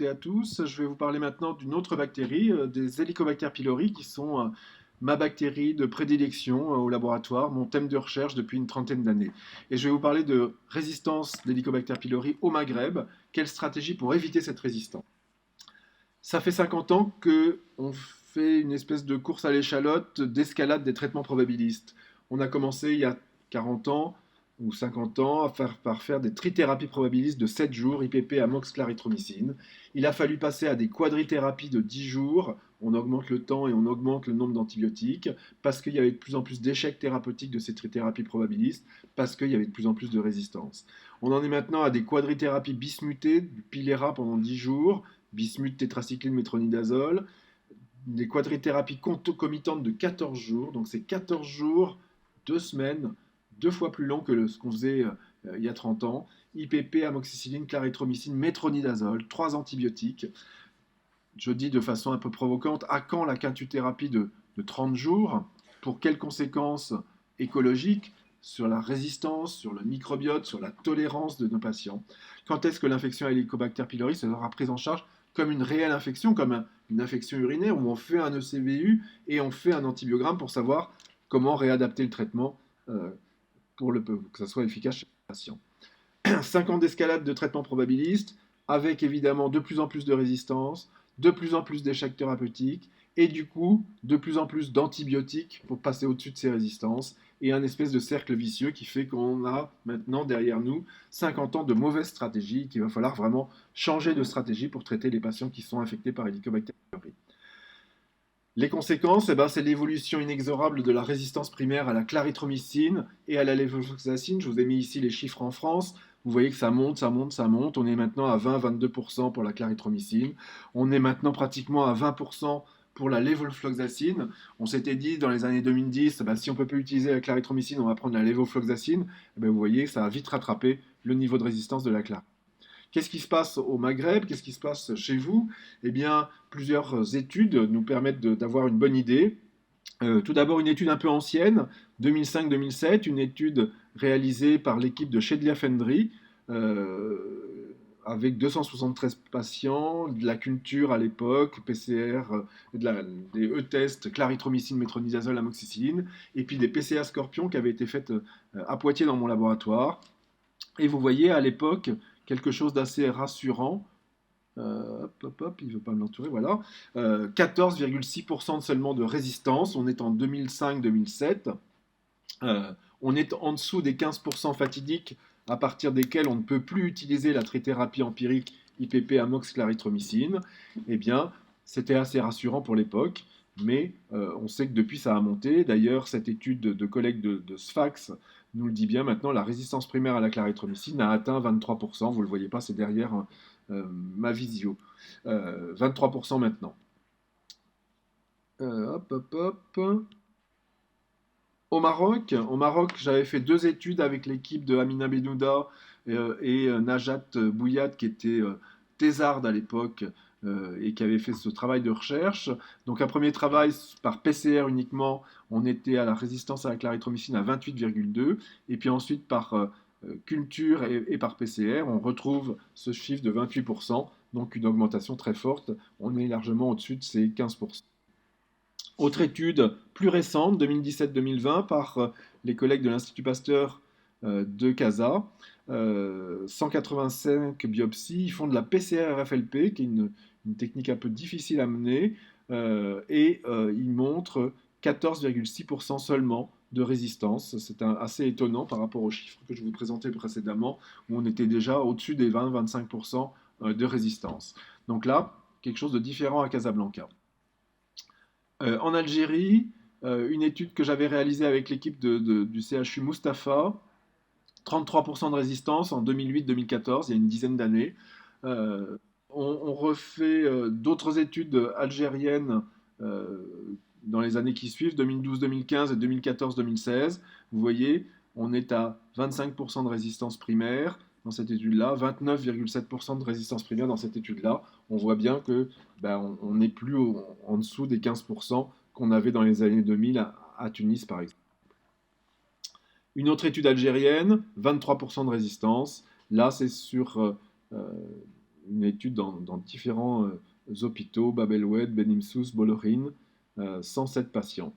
toutes et à tous. Je vais vous parler maintenant d'une autre bactérie, des Helicobacter pylori, qui sont ma bactérie de prédilection au laboratoire, mon thème de recherche depuis une trentaine d'années. Et je vais vous parler de résistance d'Helicobacter pylori au Maghreb. Quelle stratégie pour éviter cette résistance? Ça fait 50 ans qu'on fait une espèce de course à l'échalote d'escalade des traitements probabilistes. On a commencé il y a 40 ans ou 50 ans par faire des trithérapies probabilistes de 7 jours, IPP, amox, clarithromycine. Il a fallu passer à des quadrithérapies de 10 jours. On augmente le temps et on augmente le nombre d'antibiotiques parce qu'il y avait de plus en plus d'échecs thérapeutiques de ces trithérapies probabilistes, parce qu'il y avait de plus en plus de résistance. On en est maintenant à des quadrithérapies bismutées, du Pilera pendant 10 jours, bismuth, tétracycline, métronidazole, des quadrithérapies concomitantes de 14 jours. Donc c'est 14 jours, 2 semaines, 2 fois plus long que ce qu'on faisait il y a 30 ans. IPP, amoxicilline, clarithromycine, métronidazole, 3 antibiotiques. Je dis de façon un peu provocante, à quand la quintuthérapie de 30 jours? Pour quelles conséquences écologiques sur la résistance, sur le microbiote, sur la tolérance de nos patients? Quand est-ce que l'infection à Helicobacter pylori sera prise en charge comme une réelle infection, comme une infection urinaire où on fait un ECVU et on fait un antibiogramme pour savoir comment réadapter le traitement pour que ça soit efficace chez le patient. 5 ans d'escalade de traitement probabiliste, avec évidemment de plus en plus de résistance, de plus en plus d'échecs thérapeutiques, et du coup, de plus en plus d'antibiotiques pour passer au-dessus de ces résistances, et un espèce de cercle vicieux qui fait qu'on a maintenant derrière nous 50 ans de mauvaises stratégies, qu'il va falloir vraiment changer de stratégie pour traiter les patients qui sont infectés par Helicobacter pylori. Les conséquences, c'est l'évolution inexorable de la résistance primaire à la clarithromycine et à la lévofloxacine. Je vous ai mis ici les chiffres en France. Vous voyez que ça monte, ça monte, ça monte. On est maintenant à 20-22% pour la clarithromycine. On est maintenant pratiquement à 20% pour la lévofloxacine. On s'était dit dans les années 2010, si on ne peut plus utiliser la clarithromycine, on va prendre la lévofloxacine. Vous voyez que ça a vite rattrapé le niveau de résistance de la clarithromycine. Qu'est-ce qui se passe au Maghreb? Qu'est-ce qui se passe chez vous? Eh bien, plusieurs études nous permettent d'avoir une bonne idée. Tout d'abord, une étude un peu ancienne, 2005-2007, une étude réalisée par l'équipe de Shedlia Fendry, avec 273 patients, de la culture à l'époque, PCR, des E-tests, clarithromycine, métronidazole, amoxicilline, et puis des PCA Scorpion qui avaient été faites à Poitiers dans mon laboratoire. Et vous voyez à l'époque quelque chose d'assez rassurant. Il ne veut pas me l'entourer, voilà. 14,6% seulement de résistance. On est en 2005-2007. On est en dessous des 15% fatidiques à partir desquels on ne peut plus utiliser la trithérapie empirique IPP, amox, clarithromycine. Eh bien, c'était assez rassurant pour l'époque, mais on sait que depuis ça a monté. D'ailleurs, cette étude de collègues de Sfax nous le dit bien maintenant, la résistance primaire à la clarithromycine a atteint 23%. Vous ne le voyez pas, c'est derrière ma visio. 23% maintenant. Hop, hop, hop. Au Maroc, j'avais fait 2 études avec l'équipe de Amina Benouda et Najat Bouyat, qui était thésarde à l'époque et qui avait fait ce travail de recherche. Donc un premier travail par PCR uniquement, on était à la résistance à la clarithromycine à 28,2, et puis ensuite par culture et par PCR, on retrouve ce chiffre de 28%, donc une augmentation très forte. On est largement au-dessus de ces 15%. Autre étude plus récente, 2017-2020, par les collègues de l'Institut Pasteur de Casa, 185 biopsies, ils font de la PCR-RFLP, qui est une technique un peu difficile à mener, et ils montrent 14,6% seulement de résistance. C'est assez étonnant par rapport aux chiffres que je vous présentais précédemment, où on était déjà au-dessus des 20-25% de résistance. Donc là, quelque chose de différent à Casablanca. En Algérie, une étude que j'avais réalisée avec l'équipe du CHU Mustapha, 33% de résistance en 2008-2014, il y a une dizaine d'années. On refait d'autres études algériennes dans les années qui suivent, 2012-2015 et 2014-2016. Vous voyez, on est à 25% de résistance primaire dans cette étude-là, 29,7% de résistance primaire dans cette étude-là. On voit bien que on n'est plus en dessous des 15% qu'on avait dans les années 2000 à Tunis, par exemple. Une autre étude algérienne, 23% de résistance. Là, c'est sur une étude dans différents hôpitaux, Bab el-Oued, Ben Imsous, Bollorine, 107 patients.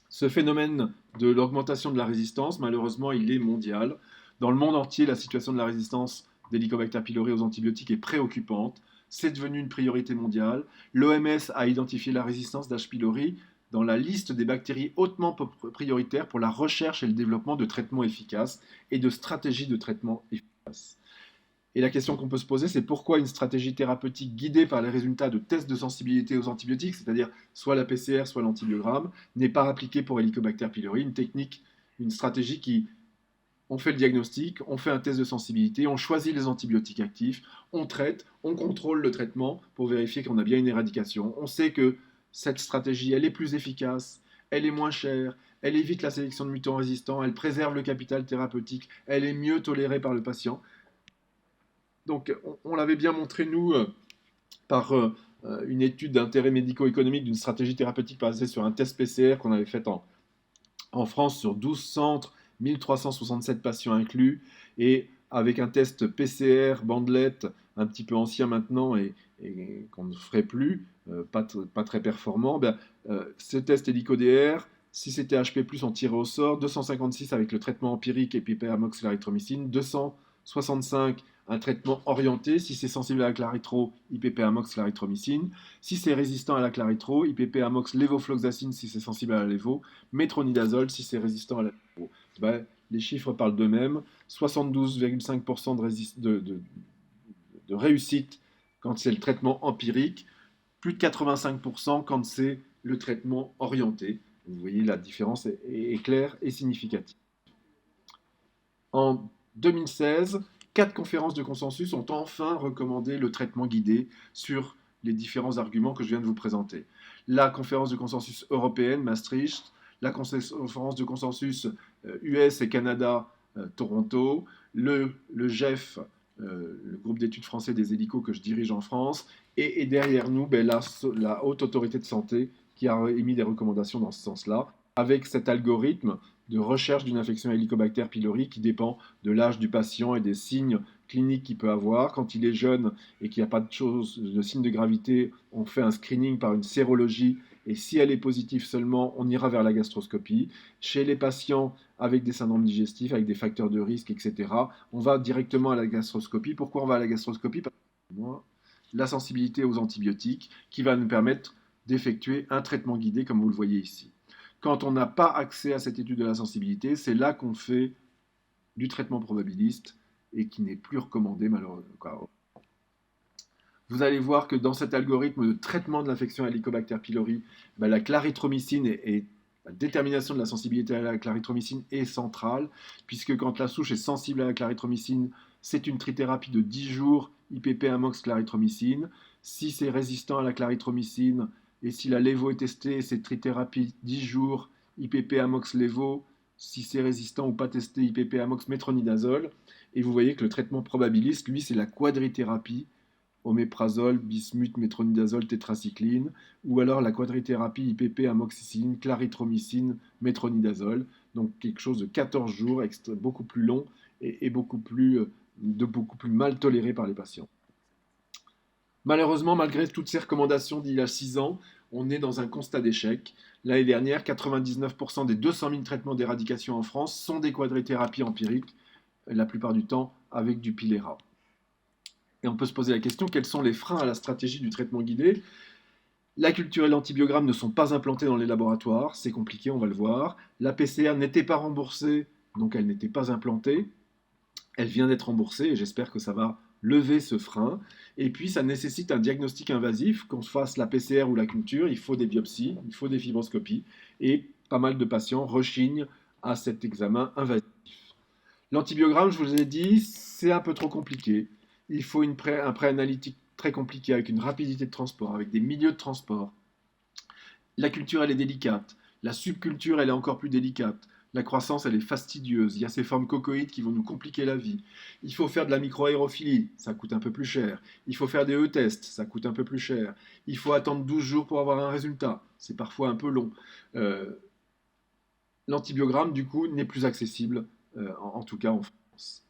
Ce phénomène de l'augmentation de la résistance, malheureusement, il est mondial. Dans le monde entier, la situation de la résistance d'Helicobacter pylori aux antibiotiques est préoccupante. C'est devenu une priorité mondiale. L'OMS a identifié la résistance d'H. pylori dans la liste des bactéries hautement prioritaires pour la recherche et le développement de traitements efficaces et de stratégies de traitement efficaces. Et la question qu'on peut se poser, c'est pourquoi une stratégie thérapeutique guidée par les résultats de tests de sensibilité aux antibiotiques, c'est-à-dire soit la PCR, soit l'antibiogramme, n'est pas appliquée pour Helicobacter pylori, une technique, une stratégie qui, on fait le diagnostic, on fait un test de sensibilité, on choisit les antibiotiques actifs, on traite, on contrôle le traitement pour vérifier qu'on a bien une éradication. On sait que cette stratégie, elle est plus efficace, elle est moins chère, elle évite la sélection de mutants résistants, elle préserve le capital thérapeutique, elle est mieux tolérée par le patient. Donc, on l'avait bien montré, nous, par une étude d'intérêt médico-économique d'une stratégie thérapeutique basée sur un test PCR qu'on avait fait en France sur 12 centres, 1367 patients inclus, et avec un test PCR bandelette un petit peu ancien maintenant et qu'on ne ferait plus, pas très performant, ce test HelicoDR, si c'était HP+, on tirait au sort, 256 avec le traitement empirique et pipermox clarithromycine, 265 un traitement orienté, si c'est sensible à la claritro, IPP-amox clarithromycine, si c'est résistant à la claritro, IPP-amox lévofloxacine si c'est sensible à la lévo, métronidazole si c'est résistant à la lévo. Les chiffres parlent d'eux-mêmes, 72,5% de réussite quand c'est le traitement empirique, plus de 85% quand c'est le traitement orienté. Vous voyez, la différence est claire et significative. En 2016, 4 conférences de consensus ont enfin recommandé le traitement guidé sur les différents arguments que je viens de vous présenter. La conférence de consensus européenne, Maastricht, la conférence de consensus US et Canada, Toronto, le GEF, le groupe d'études français des hélicos que je dirige en France, et derrière nous, la Haute Autorité de Santé qui a émis des recommandations dans ce sens-là, avec cet algorithme de recherche d'une infection à Helicobacter pylori qui dépend de l'âge du patient et des signes cliniques qu'il peut avoir. Quand il est jeune et qu'il n'y a pas de signes de gravité, on fait un screening par une sérologie et si elle est positive seulement, on ira vers la gastroscopie. Chez les patients avec des syndromes digestifs, avec des facteurs de risque, etc., on va directement à la gastroscopie. Pourquoi on va à la gastroscopie? Parce que la sensibilité aux antibiotiques qui va nous permettre d'effectuer un traitement guidé comme vous le voyez ici. Quand on n'a pas accès à cette étude de la sensibilité, c'est là qu'on fait du traitement probabiliste et qui n'est plus recommandé malheureusement. Vous allez voir que dans cet algorithme de traitement de l'infection à Helicobacter pylori, la clarithromycine et la détermination de la sensibilité à la clarithromycine est centrale, puisque quand la souche est sensible à la clarithromycine, c'est une trithérapie de 10 jours IPP-amox clarithromycine. Si c'est résistant à la clarithromycine, et si la lévo est testée, c'est trithérapie 10 jours, IPP amox lévo. Si c'est résistant ou pas testé, IPP amox métronidazole. Et vous voyez que le traitement probabiliste, lui, c'est la quadrithérapie, oméprazole, bismuth, métronidazole, tétracycline, ou alors la quadrithérapie IPP amoxicilline, clarithromycine, métronidazole. Donc quelque chose de 14 jours, beaucoup plus long et beaucoup plus mal toléré par les patients. Malheureusement, malgré toutes ces recommandations d'il y a 6 ans, on est dans un constat d'échec. L'année dernière, 99% des 200 000 traitements d'éradication en France sont des quadrithérapies empiriques, la plupart du temps avec du Pilera. Et on peut se poser la question, quels sont les freins à la stratégie du traitement guidé? La culture et l'antibiogramme ne sont pas implantés dans les laboratoires, c'est compliqué, on va le voir. La PCR n'était pas remboursée, donc elle n'était pas implantée. Elle vient d'être remboursée et j'espère que ça va lever ce frein. Et puis, ça nécessite un diagnostic invasif, qu'on se fasse la PCR ou la culture, il faut des biopsies, il faut des fibroscopies, et pas mal de patients rechignent à cet examen invasif. L'antibiogramme, je vous ai dit, c'est un peu trop compliqué. Il faut un préanalytique très compliqué, avec une rapidité de transport, avec des milieux de transport. La culture, elle est délicate. La subculture, elle est encore plus délicate. La croissance, elle est fastidieuse. Il y a ces formes cocoïdes qui vont nous compliquer la vie. Il faut faire de la microaérophilie, ça coûte un peu plus cher. Il faut faire des E-tests, ça coûte un peu plus cher. Il faut attendre 12 jours pour avoir un résultat. C'est parfois un peu long. L'antibiogramme, du coup, n'est plus accessible, en tout cas en France.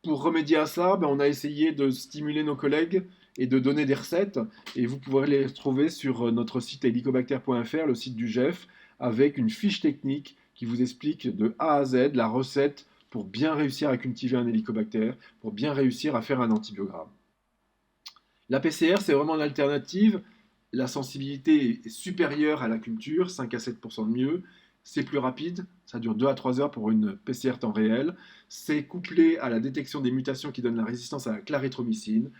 Pour remédier à ça, ben, on a essayé de stimuler nos collègues et de donner des recettes. Et vous pourrez les retrouver sur notre site helicobacter.fr, le site du GEF, avec une fiche technique qui vous explique de A à Z la recette pour bien réussir à cultiver un hélicobacter, pour bien réussir à faire un antibiogramme. La PCR, c'est vraiment une alternative. La sensibilité est supérieure à la culture, 5 à 7% de mieux. C'est plus rapide, ça dure 2 à 3 heures pour une PCR temps réel. C'est couplé à la détection des mutations qui donnent la résistance à la clarithromycine.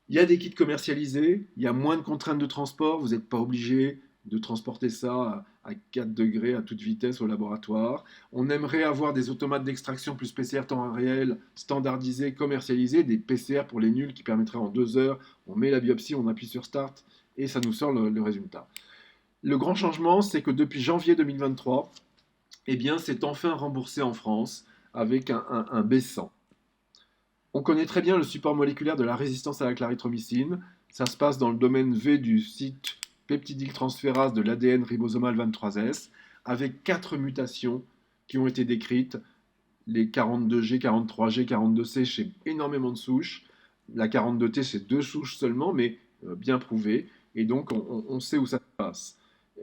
Il y a des kits commercialisés, il y a moins de contraintes de transport, vous n'êtes pas obligé de transporter ça à 4 degrés à toute vitesse au laboratoire. On aimerait avoir des automates d'extraction plus PCR temps réel standardisés, commercialisés, des PCR pour les nuls qui permettraient en 2 heures, on met la biopsie, on appuie sur Start et ça nous sort le résultat. Le grand changement, c'est que depuis janvier 2023, eh bien, c'est enfin remboursé en France avec un B100. On connaît très bien le support moléculaire de la résistance à la clarithromycine. Ça se passe dans le domaine V du site peptidyltransférase de l'ADN ribosomal 23S, avec 4 mutations qui ont été décrites. Les 42G, 43G, 42C chez énormément de souches. La 42T chez 2 souches seulement, mais bien prouvées. Et donc, on sait où ça se passe.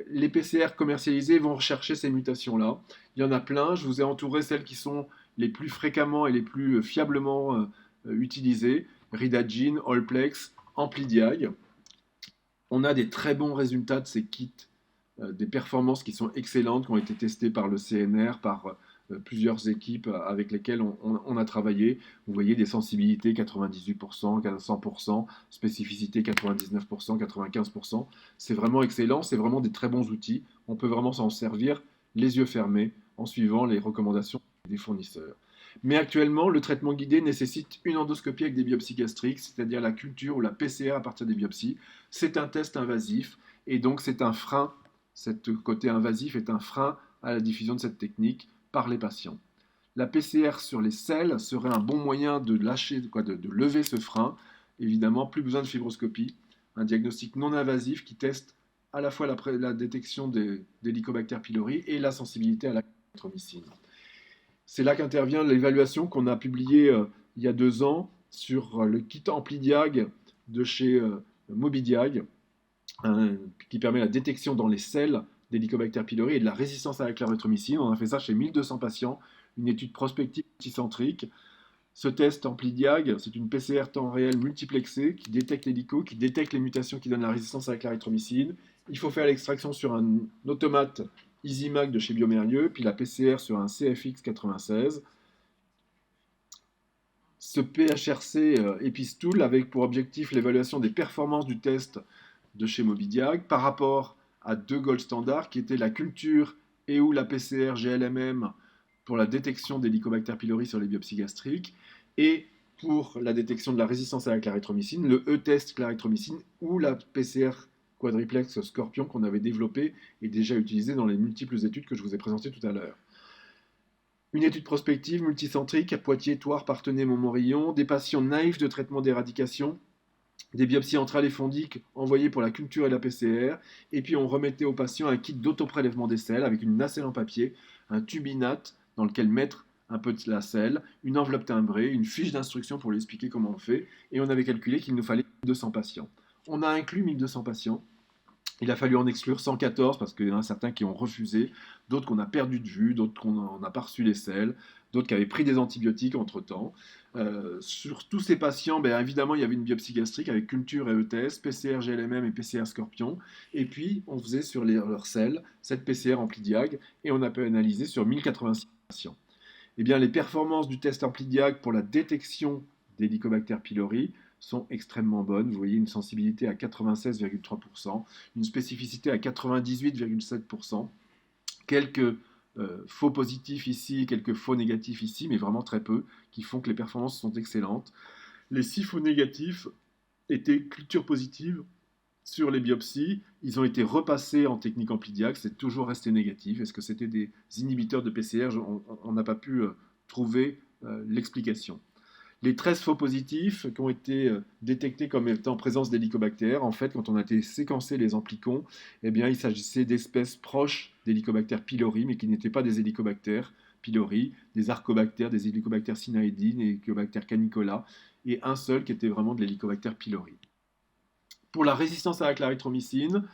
Les PCR commercialisés vont rechercher ces mutations-là. Il y en a plein. Je vous ai entouré celles qui sont les plus fréquemment et les plus fiablement utilisées. Ridagine, Allplex, Amplidiag. On a des très bons résultats de ces kits, des performances qui sont excellentes, qui ont été testées par le CNR, par plusieurs équipes avec lesquelles on a travaillé. Vous voyez des sensibilités 98%, 100%, spécificité 99%, 95%. C'est vraiment excellent, c'est vraiment des très bons outils. On peut vraiment s'en servir les yeux fermés en suivant les recommandations des fournisseurs. Mais actuellement, le traitement guidé nécessite une endoscopie avec des biopsies gastriques, c'est-à-dire la culture ou la PCR à partir des biopsies. C'est un test invasif et donc c'est un frein. Cet côté invasif est un frein à la diffusion de cette technique par les patients. La PCR sur les selles serait un bon moyen de de lever ce frein. Évidemment, plus besoin de fibroscopie. Un diagnostic non invasif qui teste à la fois la détection d'Helicobacter pylori et la sensibilité à la clarithromycine. C'est là qu'intervient l'évaluation qu'on a publiée il y a 2 ans sur le kit Amplidiag de chez Mobidiag, qui permet la détection dans les selles d'Helicobacter pylori et de la résistance à la clarithromycine. On a fait ça chez 1200 patients, une étude prospective multicentrique. Ce test Amplidiag, c'est une PCR temps réel multiplexée qui détecte l'hélico, qui détecte les mutations qui donnent la résistance à la clarithromycine. Il faut faire l'extraction sur un automate EasyMac de chez Biomérieux, puis la PCR sur un CFX 96. Ce PHRC Epistool avec pour objectif l'évaluation des performances du test de chez Mobidiag par rapport à 2 gold standards qui étaient la culture et ou la PCR GLMM pour la détection d'Helicobacter pylori sur les biopsies gastriques et pour la détection de la résistance à la clarithromycine, le E-test clarithromycine ou la PCR quadriplex Scorpion qu'on avait développé et déjà utilisé dans les multiples études que je vous ai présentées tout à l'heure. Une étude prospective multicentrique à Poitiers, Thouars, Parthenay, Montmorillon, des patients naïfs de traitement d'éradication, des biopsies entrales et fondiques envoyées pour la culture et la PCR, et puis on remettait aux patients un kit d'autoprélèvement des selles avec une nacelle en papier, un tubinat dans lequel mettre un peu de la selle, une enveloppe timbrée, une fiche d'instruction pour lui expliquer comment on fait, et on avait calculé qu'il nous fallait 200 patients. On a inclus 1200 patients. Il a fallu en exclure 114 parce qu'il y en a certains qui ont refusé, d'autres qu'on a perdu de vue, d'autres qu'on n'a pas reçu les selles, d'autres qui avaient pris des antibiotiques entre-temps. Sur tous ces patients, ben, évidemment, il y avait une biopsie gastrique avec culture et ETS, PCR GLMM et PCR Scorpion. Et puis, on faisait sur leurs selles cette PCR Amplidiag et on a pu analyser sur 1086 patients. Eh bien, les performances du test Amplidiag pour la détection d'Helicobacter pylori sont extrêmement bonnes. Vous voyez une sensibilité à 96,3%, une spécificité à 98,7%, quelques faux positifs ici, quelques faux négatifs ici, mais vraiment très peu, qui font que les performances sont excellentes. Les 6 faux négatifs étaient culture positive sur les biopsies. Ils ont été repassés en technique Amplidiag, c'est toujours resté négatif. Est-ce que c'était des inhibiteurs de PCR? On n'a pas pu trouver l'explication. Les 13 faux positifs qui ont été détectés comme étant en présence d'Helicobacter, en fait, quand on a été séquencé les amplicons, eh bien, il s'agissait d'espèces proches d'Helicobacter pylori, mais qui n'étaient pas des Helicobacter, pylori, des arcobactères, des hélicobactères cynaïdines et hélicobactères canicola, et un seul qui était vraiment de l'hélicobactère pylori. Pour la résistance à la clarithromycine,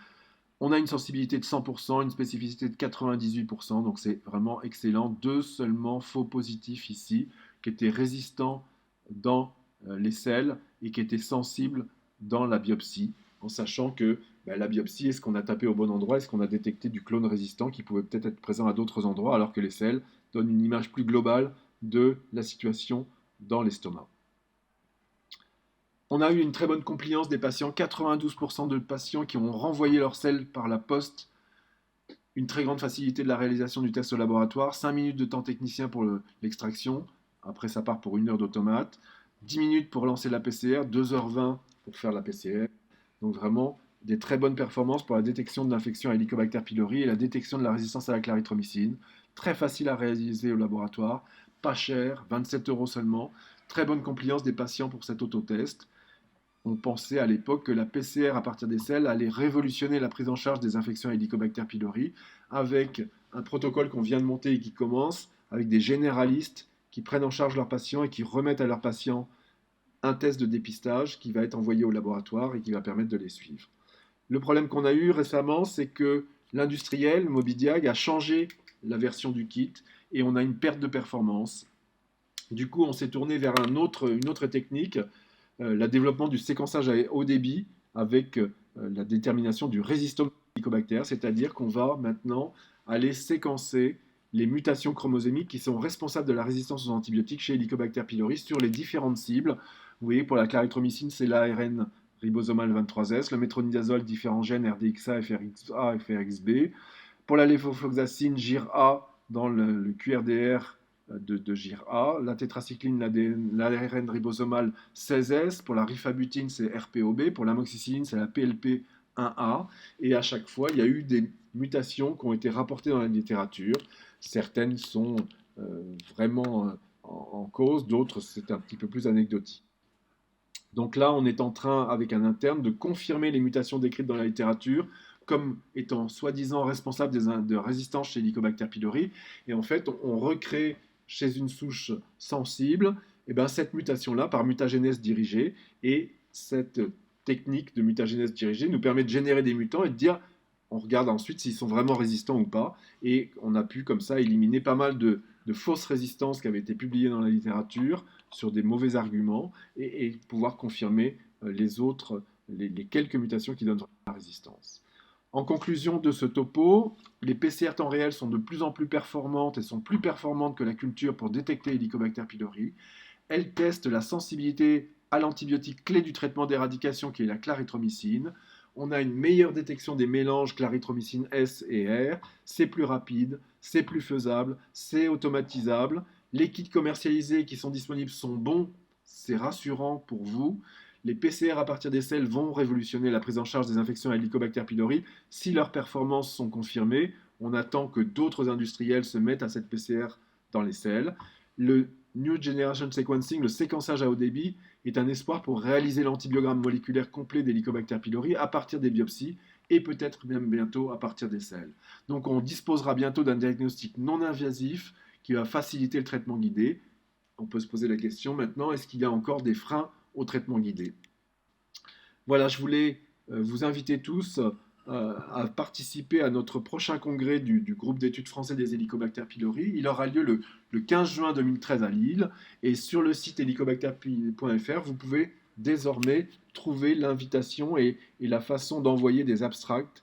on a une sensibilité de 100%, une spécificité de 98%, donc c'est vraiment excellent. Deux seulement faux positifs ici, qui étaient résistants dans les selles et qui étaient sensibles dans la biopsie, en sachant que la biopsie, est-ce qu'on a tapé au bon endroit, est-ce qu'on a détecté du clone résistant qui pouvait peut-être être présent à d'autres endroits, alors que les selles donnent une image plus globale de la situation dans l'estomac. On a eu une très bonne compliance des patients, 92% de patients qui ont renvoyé leurs selles par la poste, une très grande facilité de la réalisation du test au laboratoire, 5 minutes de temps technicien pour l'extraction, après ça part pour 1 heure d'automate, 10 minutes pour lancer la PCR, 2h20 pour faire la PCR, donc vraiment des très bonnes performances pour la détection de l'infection à Helicobacter pylori et la détection de la résistance à la clarithromycine, très facile à réaliser au laboratoire, pas cher, 27 € seulement, très bonne compliance des patients pour cet autotest. On pensait à l'époque que la PCR à partir des selles allait révolutionner la prise en charge des infections à Helicobacter pylori avec un protocole qu'on vient de monter et qui commence, avec des généralistes qui prennent en charge leurs patients et qui remettent à leurs patients un test de dépistage qui va être envoyé au laboratoire et qui va permettre de les suivre. Le problème qu'on a eu récemment, c'est que l'industriel, Mobidiag, a changé la version du kit et on a une perte de performance. Du coup, on s'est tourné vers une autre technique, le développement du séquençage à haut débit avec la détermination du résistome Helicobacter, c'est-à-dire qu'on va maintenant aller séquencer les mutations chromosomiques qui sont responsables de la résistance aux antibiotiques chez Helicobacter pylori sur les différentes cibles. Vous voyez, pour la clarithromycine, c'est l'ARN ribosomal 23S, le métronidazole, différents gènes RDXA, FRXA et FRXB. Pour la lévofloxacine, GIR-A dans le QRDR de GIR-A, la tétracycline, l'ARN ribosomal 16S, pour la rifabutine, c'est RPOB, pour l'amoxicilline, c'est la PLP1A, et à chaque fois, il y a eu des mutations qui ont été rapportées dans la littérature. Certaines sont vraiment en cause, d'autres, c'est un petit peu plus anecdotique. Donc là, on est en train, avec un interne, de confirmer les mutations décrites dans la littérature comme étant soi-disant responsables de résistance chez Helicobacter pylori. Et en fait, on recrée chez une souche sensible cette mutation-là par mutagénèse dirigée. Et cette technique de mutagénèse dirigée nous permet de générer des mutants et de dire, on regarde ensuite s'ils sont vraiment résistants ou pas. Et on a pu comme ça éliminer pas mal de fausses résistances qui avaient été publiées dans la littérature sur des mauvais arguments et pouvoir confirmer les quelques mutations qui donnent la résistance. En conclusion de ce topo, les PCR temps réel sont de plus en plus performantes et sont plus performantes que la culture pour détecter Helicobacter pylori. Elles testent la sensibilité à l'antibiotique clé du traitement d'éradication qui est la clarithromycine. On a une meilleure détection des mélanges clarithromycine S et R. C'est plus rapide, c'est plus faisable, c'est automatisable. Les kits commercialisés qui sont disponibles sont bons, c'est rassurant pour vous. Les PCR à partir des selles vont révolutionner la prise en charge des infections à Helicobacter pylori. Si leurs performances sont confirmées, on attend que d'autres industriels se mettent à cette PCR dans les selles. Le New Generation Sequencing, le séquençage à haut débit, est un espoir pour réaliser l'antibiogramme moléculaire complet d'Helicobacter pylori à partir des biopsies et peut-être même bientôt à partir des selles. Donc on disposera bientôt d'un diagnostic non invasif qui va faciliter le traitement guidé. On peut se poser la question maintenant, est-ce qu'il y a encore des freins au traitement guidé? Voilà, je voulais vous inviter tous à participer à notre prochain congrès du groupe d'études français des Helicobacter pylori. Il aura lieu le 15 juin 2013 à Lille. Et sur le site helicobacter.fr, vous pouvez désormais trouver l'invitation et la façon d'envoyer des abstracts